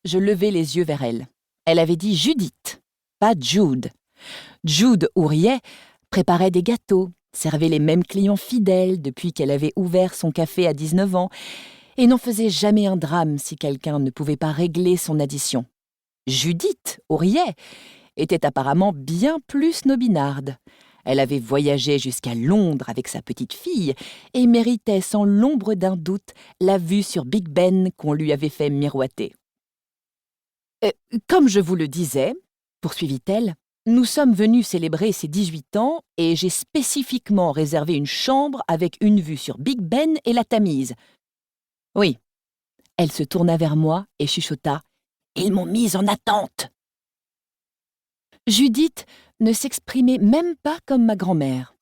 je levai les yeux vers elle. Elle avait dit Judith, pas Jude. Jude Ouriet préparait des gâteaux, servait les mêmes clients fidèles depuis qu'elle avait ouvert son café à 19 ans et n'en faisait jamais un drame si quelqu'un ne pouvait pas régler son addition. Judith Ouriet était apparemment bien plus snobinarde. Elle avait voyagé jusqu'à Londres avec sa petite fille et méritait sans l'ombre d'un doute la vue sur Big Ben qu'on lui avait fait miroiter. Comme je vous le disais, poursuivit-elle, nous sommes venus célébrer ses 18 ans et j'ai spécifiquement réservé une chambre avec une vue sur Big Ben et la Tamise. Oui. Elle se tourna vers moi et chuchota. Ils m'ont mise en attente. Judith ne s'exprimait même pas comme ma grand-mère.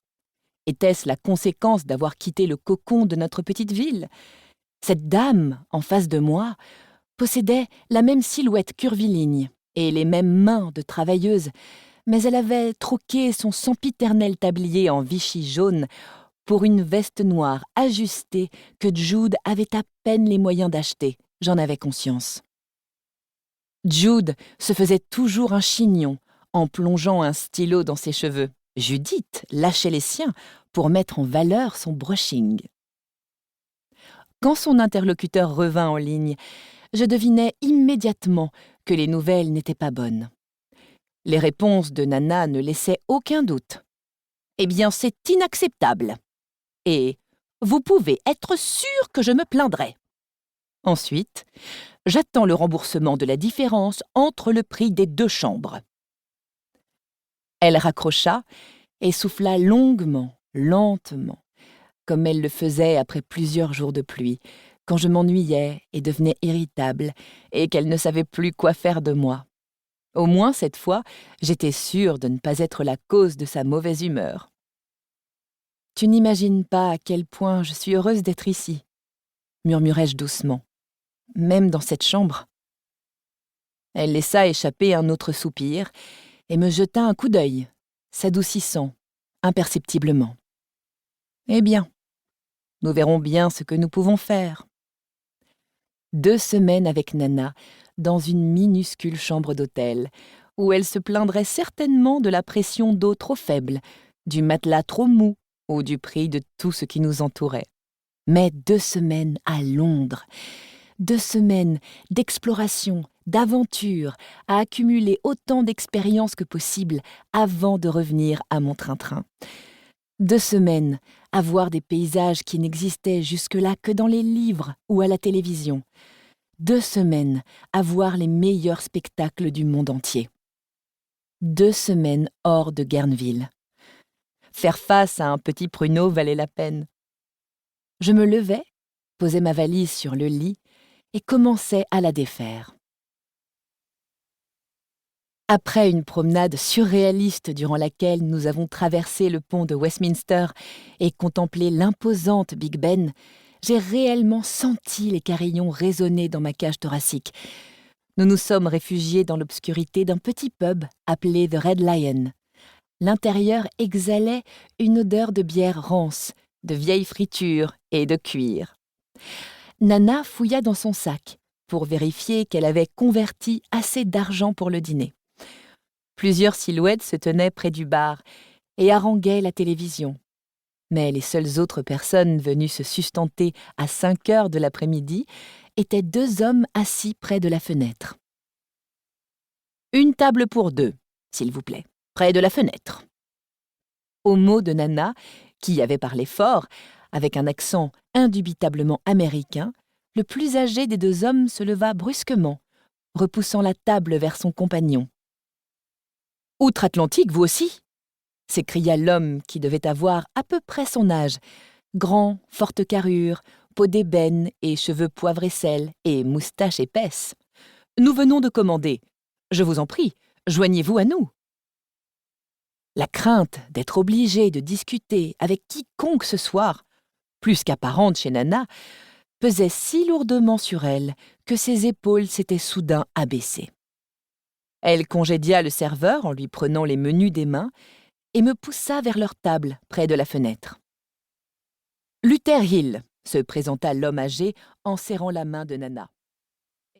Était-ce la conséquence d'avoir quitté le cocon de notre petite ville? Cette dame, en face de moi, possédait la même silhouette curviligne et les mêmes mains de travailleuse, mais elle avait troqué son sempiternel tablier en Vichy jaune pour une veste noire ajustée que Jude avait à peine les moyens d'acheter, j'en avais conscience. Jude se faisait toujours un chignon en plongeant un stylo dans ses cheveux. Judith lâchait les siens pour mettre en valeur son brushing. Quand son interlocuteur revint en ligne, je devinai immédiatement que les nouvelles n'étaient pas bonnes. Les réponses de Nana ne laissaient aucun doute. « Eh bien, c'est inacceptable. » Et « Vous pouvez être sûr que je me plaindrai. » Ensuite, j'attends le remboursement de la différence entre le prix des 2 chambres. Elle raccrocha et souffla longuement, lentement, comme elle le faisait après plusieurs jours de pluie, quand je m'ennuyais et devenais irritable et qu'elle ne savait plus quoi faire de moi. Au moins, cette fois, j'étais sûre de ne pas être la cause de sa mauvaise humeur. « Tu n'imagines pas à quel point je suis heureuse d'être ici, » murmurai-je doucement. « Même dans cette chambre. » Elle laissa échapper un autre soupir et me jeta un coup d'œil, s'adoucissant, imperceptiblement. « Eh bien, nous verrons bien ce que nous pouvons faire. » 2 semaines avec Nana dans une minuscule chambre d'hôtel, où elle se plaindrait certainement de la pression d'eau trop faible, du matelas trop mou ou du prix de tout ce qui nous entourait. Mais 2 semaines à Londres, 2 semaines d'exploration, d'aventure, à accumuler autant d'expériences que possible avant de revenir à mon train-train. 2 semaines à voir des paysages qui n'existaient jusque-là que dans les livres ou à la télévision. 2 semaines à voir les meilleurs spectacles du monde entier. 2 semaines hors de Guerneville. Faire face à un petit pruneau valait la peine. Je me levai, posai ma valise sur le lit et commençai à la défaire. Après une promenade surréaliste durant laquelle nous avons traversé le pont de Westminster et contemplé l'imposante Big Ben, j'ai réellement senti les carillons résonner dans ma cage thoracique. Nous nous sommes réfugiés dans l'obscurité d'un petit pub appelé The Red Lion. L'intérieur exhalait une odeur de bière rance, de vieilles fritures et de cuir. Nana fouilla dans son sac pour vérifier qu'elle avait converti assez d'argent pour le dîner. Plusieurs silhouettes se tenaient près du bar et haranguaient la télévision. Mais les seules autres personnes venues se sustenter à 5 heures de l'après-midi étaient 2 hommes assis près de la fenêtre. « Une table pour 2, s'il vous plaît, près de la fenêtre. » Au mot de Nana, qui avait parlé fort, avec un accent indubitablement américain, le plus âgé des 2 hommes se leva brusquement, repoussant la table vers son compagnon. « Outre-Atlantique, vous aussi ?» s'écria l'homme qui devait avoir à peu près son âge, grand, forte carrure, peau d'ébène et cheveux poivre et sel et moustache épaisse. « Nous venons de commander. Je vous en prie, joignez-vous à nous. » La crainte d'être obligée de discuter avec quiconque ce soir, plus qu'apparente chez Nana, pesait si lourdement sur elle que ses épaules s'étaient soudain abaissées. Elle congédia le serveur en lui prenant les menus des mains et me poussa vers leur table près de la fenêtre. « Luther Hill », se présenta l'homme âgé en serrant la main de Nana.